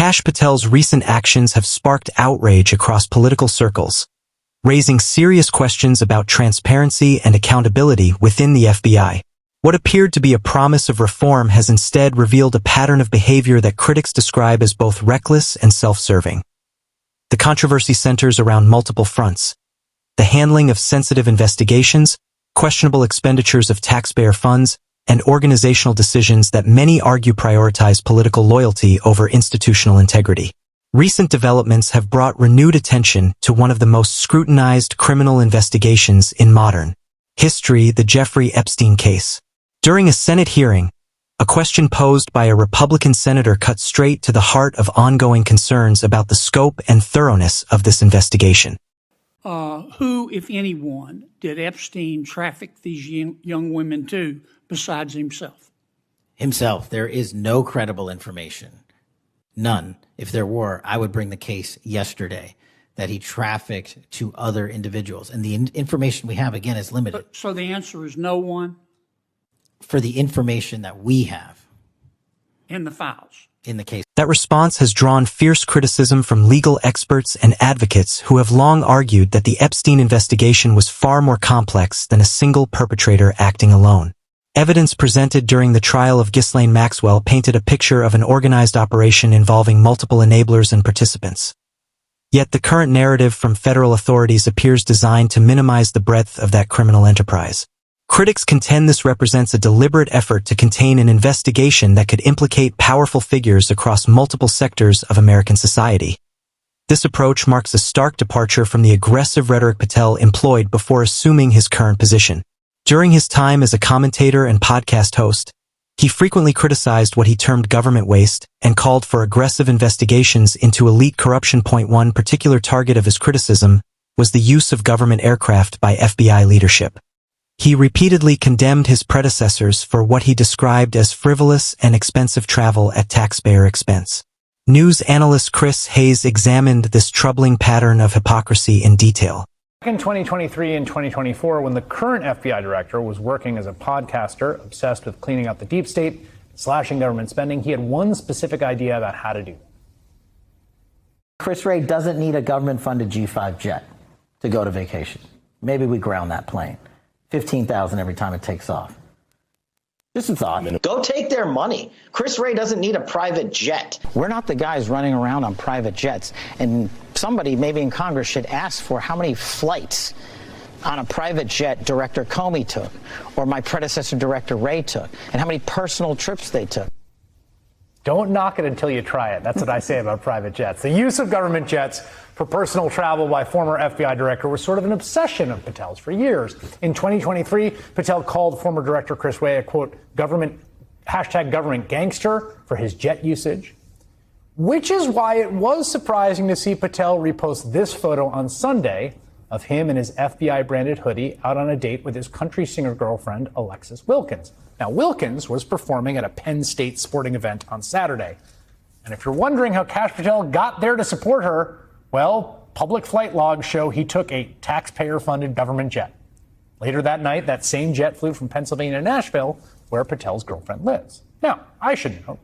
Kash Patel's recent actions have sparked outrage across political circles, raising serious questions about transparency and accountability within the FBI. What appeared to be a promise of reform has instead revealed a pattern of behavior that critics describe as both reckless and self-serving. The controversy centers around multiple fronts: the handling of sensitive investigations, questionable expenditures of taxpayer funds, and organizational decisions that many argue prioritize political loyalty over institutional integrity. Recent developments have brought renewed attention to one of the most scrutinized criminal investigations in modern history, the Jeffrey Epstein case. During a Senate hearing, a question posed by a Republican senator cut straight to the heart of ongoing concerns about the scope and thoroughness of this investigation. Who, if anyone, did Epstein traffic these young women to besides himself? Himself. There is no credible information. None. If there were, I would bring the case yesterday that he trafficked to other individuals. And the information we have, again, is limited. So the answer is no one? For the information that we have. In the files? In the case. That response has drawn fierce criticism from legal experts and advocates who have long argued that the Epstein investigation was far more complex than a single perpetrator acting alone. Evidence presented during the trial of Ghislaine Maxwell painted a picture of an organized operation involving multiple enablers and participants. Yet the current narrative from federal authorities appears designed to minimize the breadth of that criminal enterprise. Critics contend this represents a deliberate effort to contain an investigation that could implicate powerful figures across multiple sectors of American society. This approach marks a stark departure from the aggressive rhetoric Patel employed before assuming his current position. During his time as a commentator and podcast host, he frequently criticized what he termed government waste and called for aggressive investigations into elite corruption. One particular target of his criticism was the use of government aircraft by FBI leadership. He repeatedly condemned his predecessors for what he described as frivolous and expensive travel at taxpayer expense. News analyst Chris Hayes examined this troubling pattern of hypocrisy in detail. Back in 2023 and 2024, when the current FBI director was working as a podcaster, obsessed with cleaning up the deep state, slashing government spending, he had one specific idea about how to do it. Chris Wray doesn't need a government-funded G5 jet to go to vacation. Maybe we ground that plane. $15,000 every time it takes off. Just a thought. Go take their money. Chris Wray doesn't need a private jet. We're not the guys running around on private jets. And somebody maybe in Congress should ask for how many flights on a private jet Director Comey took, or my predecessor Director Wray took, and how many personal trips they took. Don't knock it until you try it. That's what I say about private jets. The use of government jets for personal travel by former FBI director was sort of an obsession of Patel's for years. In 2023, Patel called former director Chris Wray a, quote, government gangster for his jet usage, which is why it was surprising to see Patel repost this photo on Sunday of him in his FBI-branded hoodie out on a date with his country singer girlfriend, Alexis Wilkins. Now, Wilkins was performing at a Penn State sporting event on Saturday. And if you're wondering how Kash Patel got there to support her, well, public flight logs show he took a taxpayer-funded government jet. Later that night, that same jet flew from Pennsylvania to Nashville, where Patel's girlfriend lives. Now, I should know,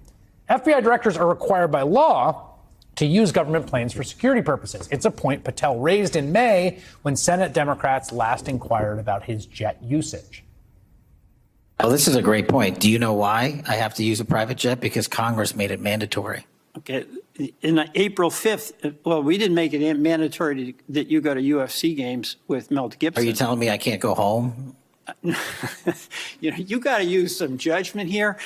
FBI directors are required by law to use government planes for security purposes. It's a point Patel raised in May when Senate Democrats last inquired about his jet usage. Well, this is a great point. Do you know why I have to use a private jet? Because Congress made it mandatory. Okay. In April 5th, well, we didn't make it mandatory that you go to UFC games with Mel Gibson. Are you telling me I can't go home? You got to use some judgment here.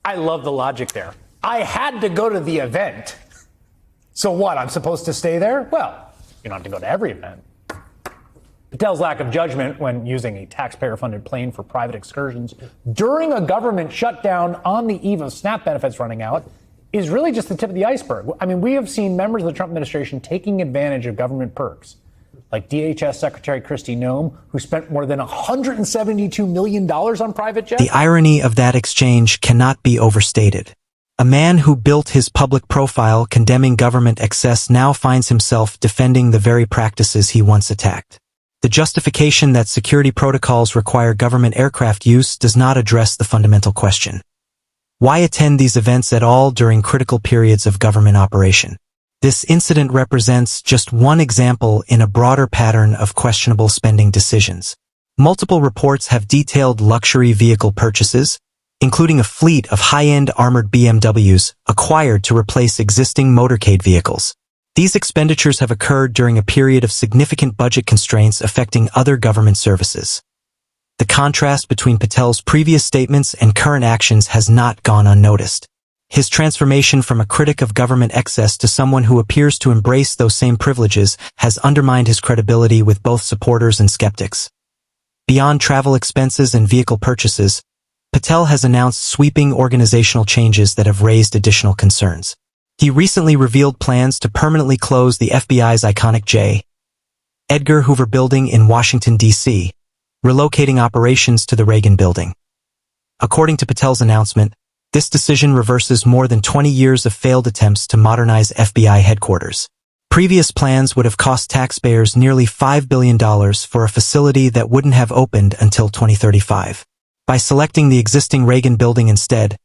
I love the logic there. I had to go to the event. So what, I'm supposed to stay there? Well, you don't have to go to every event. Patel's lack of judgment when using a taxpayer-funded plane for private excursions during a government shutdown on the eve of SNAP benefits running out is really just the tip of the iceberg. I mean, we have seen members of the Trump administration taking advantage of government perks, like DHS Secretary Kristi Noem, who spent more than $172 million on private jets. The irony of that exchange cannot be overstated. A man who built his public profile condemning government excess now finds himself defending the very practices he once attacked. The justification that security protocols require government aircraft use does not address the fundamental question. Why attend these events at all during critical periods of government operation? This incident represents just one example in a broader pattern of questionable spending decisions. Multiple reports have detailed luxury vehicle purchases, including a fleet of high-end armored BMWs acquired to replace existing motorcade vehicles. These expenditures have occurred during a period of significant budget constraints affecting other government services. The contrast between Patel's previous statements and current actions has not gone unnoticed. His transformation from a critic of government excess to someone who appears to embrace those same privileges has undermined his credibility with both supporters and skeptics. Beyond travel expenses and vehicle purchases, Patel has announced sweeping organizational changes that have raised additional concerns. He recently revealed plans to permanently close the FBI's iconic J. Edgar Hoover building in Washington, D.C., relocating operations to the Reagan building. According to Patel's announcement, this decision reverses more than 20 years of failed attempts to modernize FBI headquarters. Previous plans would have cost taxpayers nearly $5 billion for a facility that wouldn't have opened until 2035. By selecting the existing Reagan building instead,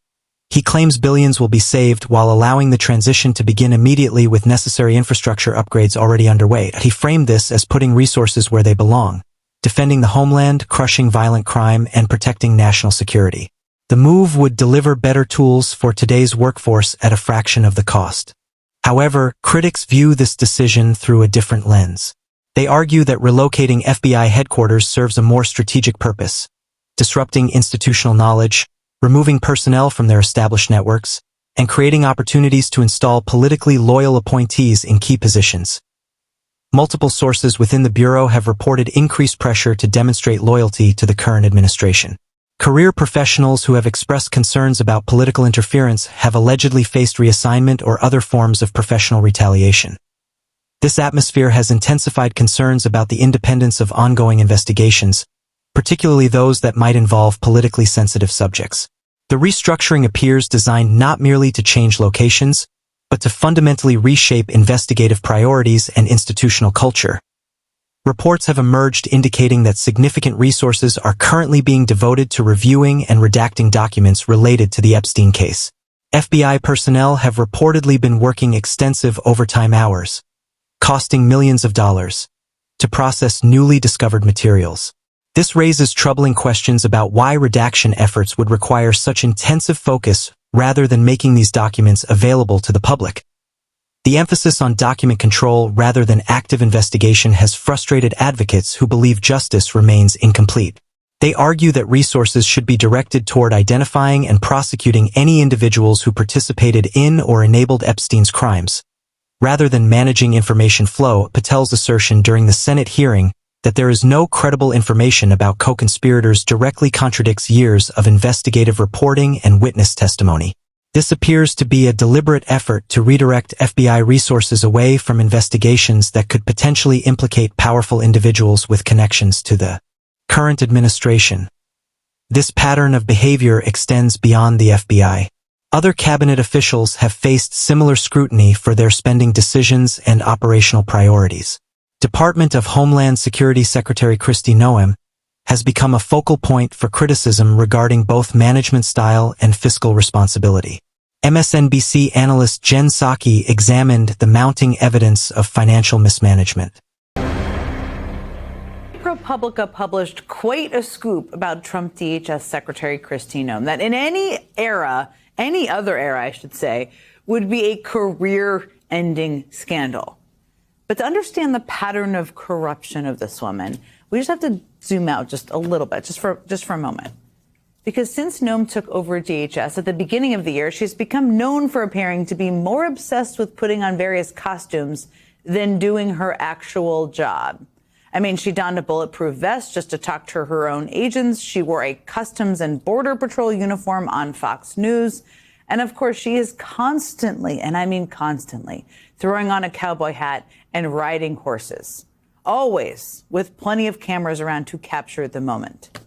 he claims billions will be saved while allowing the transition to begin immediately with necessary infrastructure upgrades already underway. He framed this as putting resources where they belong, defending the homeland, crushing violent crime, and protecting national security. The move would deliver better tools for today's workforce at a fraction of the cost. However, critics view this decision through a different lens. They argue that relocating FBI headquarters serves a more strategic purpose, disrupting institutional knowledge, removing personnel from their established networks, and creating opportunities to install politically loyal appointees in key positions. Multiple sources within the Bureau have reported increased pressure to demonstrate loyalty to the current administration. Career professionals who have expressed concerns about political interference have allegedly faced reassignment or other forms of professional retaliation. This atmosphere has intensified concerns about the independence of ongoing investigations, particularly those that might involve politically sensitive subjects. The restructuring appears designed not merely to change locations, but to fundamentally reshape investigative priorities and institutional culture. Reports have emerged indicating that significant resources are currently being devoted to reviewing and redacting documents related to the Epstein case. FBI personnel have reportedly been working extensive overtime hours, costing millions of dollars, to process newly discovered materials. This raises troubling questions about why redaction efforts would require such intensive focus rather than making these documents available to the public. The emphasis on document control rather than active investigation has frustrated advocates who believe justice remains incomplete. They argue that resources should be directed toward identifying and prosecuting any individuals who participated in or enabled Epstein's crimes, rather than managing information flow. Patel's assertion during the Senate hearing that there is no credible information about co-conspirators directly contradicts years of investigative reporting and witness testimony. This appears to be a deliberate effort to redirect FBI resources away from investigations that could potentially implicate powerful individuals with connections to the current administration. This pattern of behavior extends beyond the FBI. Other cabinet officials have faced similar scrutiny for their spending decisions and operational priorities. Department of Homeland Security Secretary Kristi Noem has become a focal point for criticism regarding both management style and fiscal responsibility. MSNBC analyst Jen Psaki examined the mounting evidence of financial mismanagement. ProPublica published quite a scoop about Trump DHS Secretary Kristi Noem that in any other era, I should say, would be a career-ending scandal. But to understand the pattern of corruption of this woman, we just have to zoom out just a little bit, just for a moment. Because since Noem took over DHS at the beginning of the year, she's become known for appearing to be more obsessed with putting on various costumes than doing her actual job. I mean, she donned a bulletproof vest just to talk to her own agents. She wore a Customs and Border Patrol uniform on Fox News. And of course, she is constantly, and I mean constantly, throwing on a cowboy hat and riding horses, always with plenty of cameras around to capture the moment.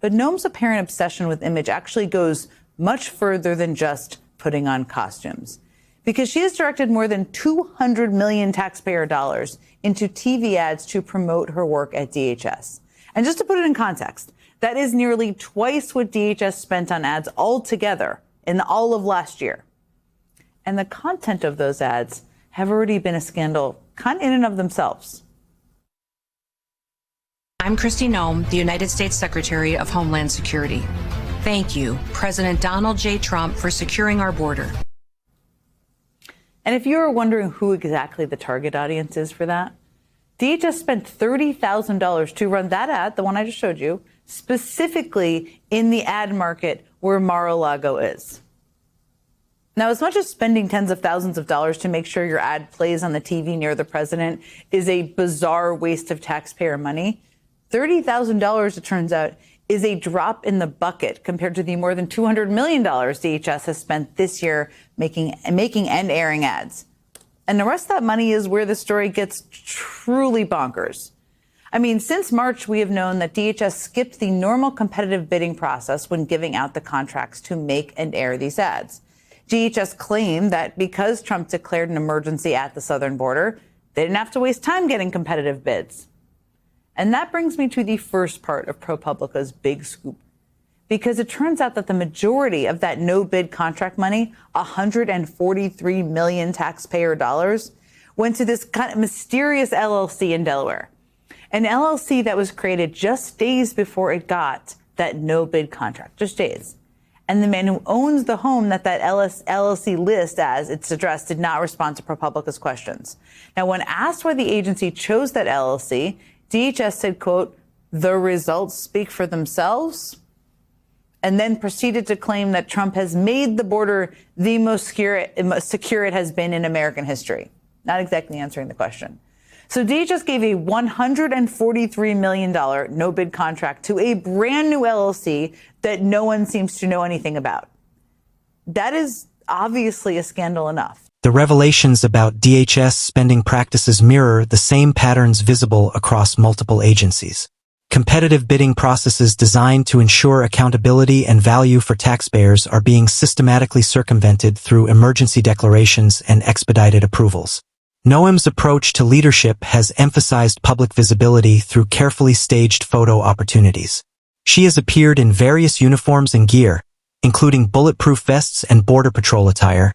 But Noem's apparent obsession with image actually goes much further than just putting on costumes, because she has directed more than 200 million taxpayer dollars into TV ads to promote her work at DHS. And just to put it in context, that is nearly twice what DHS spent on ads altogether in all of last year. And the content of those ads have already been a scandal kind of in and of themselves. I'm Kristi Noem, the United States Secretary of Homeland Security. Thank you, President Donald J. Trump, for securing our border. And if you were wondering who exactly the target audience is for that, DHS spent $30,000 to run that ad, the one I just showed you, specifically in the ad market where Mar-a-Lago is. Now, as much as spending tens of thousands of dollars to make sure your ad plays on the TV near the president is a bizarre waste of taxpayer money, $30,000, it turns out, is a drop in the bucket compared to the more than $200 million DHS has spent this year making and airing ads. And the rest of that money is where the story gets truly bonkers. I mean, since March, we have known that DHS skipped the normal competitive bidding process when giving out the contracts to make and air these ads. DHS claimed that because Trump declared an emergency at the southern border, they didn't have to waste time getting competitive bids. And that brings me to the first part of ProPublica's big scoop, because it turns out that the majority of that no-bid contract money, $143 million taxpayer dollars, went to this kind of mysterious LLC in Delaware, an LLC that was created just days before it got that no-bid contract, just days. And the man who owns the home that LLC lists as its address did not respond to ProPublica's questions. Now, when asked why the agency chose that LLC, DHS said, quote, "The results speak for themselves," and then proceeded to claim that Trump has made the border the most secure it has been in American history. Not exactly answering the question. So DHS gave a $143 million no-bid contract to a brand new LLC that no one seems to know anything about. That is obviously a scandal enough. The revelations about DHS spending practices mirror the same patterns visible across multiple agencies. Competitive bidding processes designed to ensure accountability and value for taxpayers are being systematically circumvented through emergency declarations and expedited approvals. Noem's approach to leadership has emphasized public visibility through carefully staged photo opportunities. She has appeared in various uniforms and gear, including bulletproof vests and Border Patrol attire,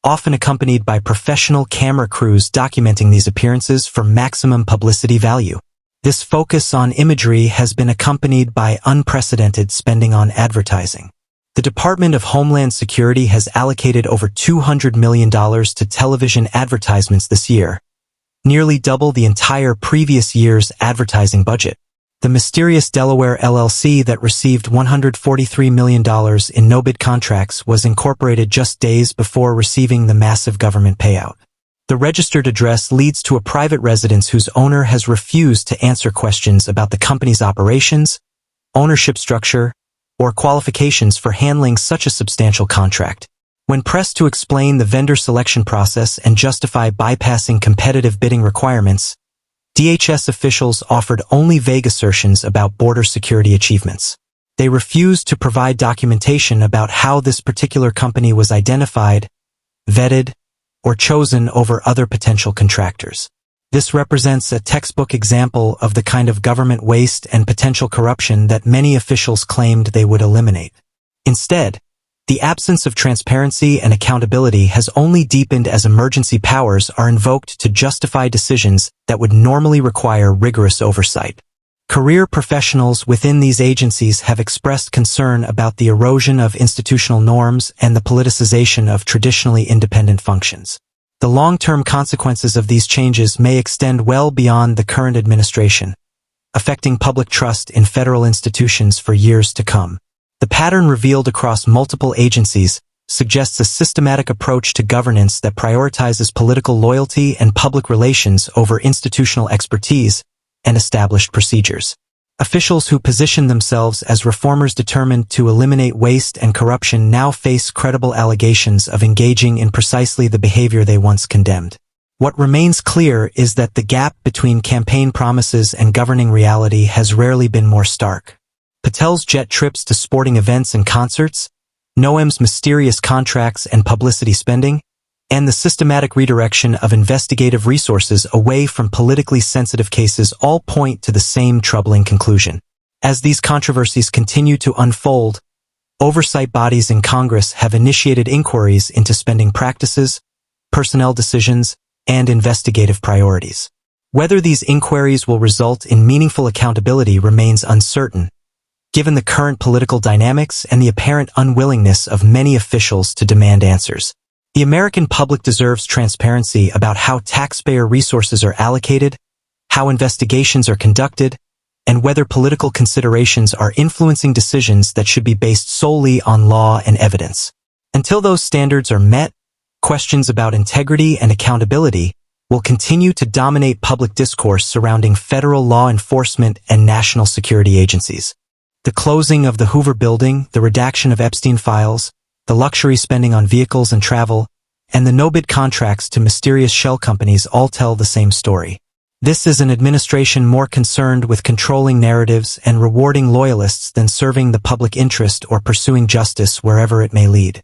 often accompanied by professional camera crews documenting these appearances for maximum publicity value. This focus on imagery has been accompanied by unprecedented spending on advertising. The Department of Homeland Security has allocated over $200 million to television advertisements this year, nearly double the entire previous year's advertising budget. The mysterious Delaware LLC that received $143 million in no-bid contracts was incorporated just days before receiving the massive government payout. The registered address leads to a private residence whose owner has refused to answer questions about the company's operations, ownership structure, or qualifications for handling such a substantial contract. When pressed to explain the vendor selection process and justify bypassing competitive bidding requirements, DHS officials offered only vague assertions about border security achievements. They refused to provide documentation about how this particular company was identified, vetted, or chosen over other potential contractors. This represents a textbook example of the kind of government waste and potential corruption that many officials claimed they would eliminate. Instead, the absence of transparency and accountability has only deepened as emergency powers are invoked to justify decisions that would normally require rigorous oversight. Career professionals within these agencies have expressed concern about the erosion of institutional norms and the politicization of traditionally independent functions. The long-term consequences of these changes may extend well beyond the current administration, affecting public trust in federal institutions for years to come. The pattern revealed across multiple agencies suggests a systematic approach to governance that prioritizes political loyalty and public relations over institutional expertise and established procedures. Officials who position themselves as reformers determined to eliminate waste and corruption now face credible allegations of engaging in precisely the behavior they once condemned. What remains clear is that the gap between campaign promises and governing reality has rarely been more stark. Patel's jet trips to sporting events and concerts, Noem's mysterious contracts and publicity spending, and the systematic redirection of investigative resources away from politically sensitive cases all point to the same troubling conclusion. As these controversies continue to unfold, Oversight bodies in Congress have initiated inquiries into spending practices, personnel decisions, and investigative priorities. Whether these inquiries will result in meaningful accountability remains uncertain, given the current political dynamics and the apparent unwillingness of many officials to demand answers. The American public deserves transparency about how taxpayer resources are allocated, how investigations are conducted, and whether political considerations are influencing decisions that should be based solely on law and evidence. Until those standards are met, questions about integrity and accountability will continue to dominate public discourse surrounding federal law enforcement and national security agencies. The closing of the Hoover Building, the redaction of Epstein files, the luxury spending on vehicles and travel, and the no-bid contracts to mysterious shell companies all tell the same story. This is an administration more concerned with controlling narratives and rewarding loyalists than serving the public interest or pursuing justice wherever it may lead.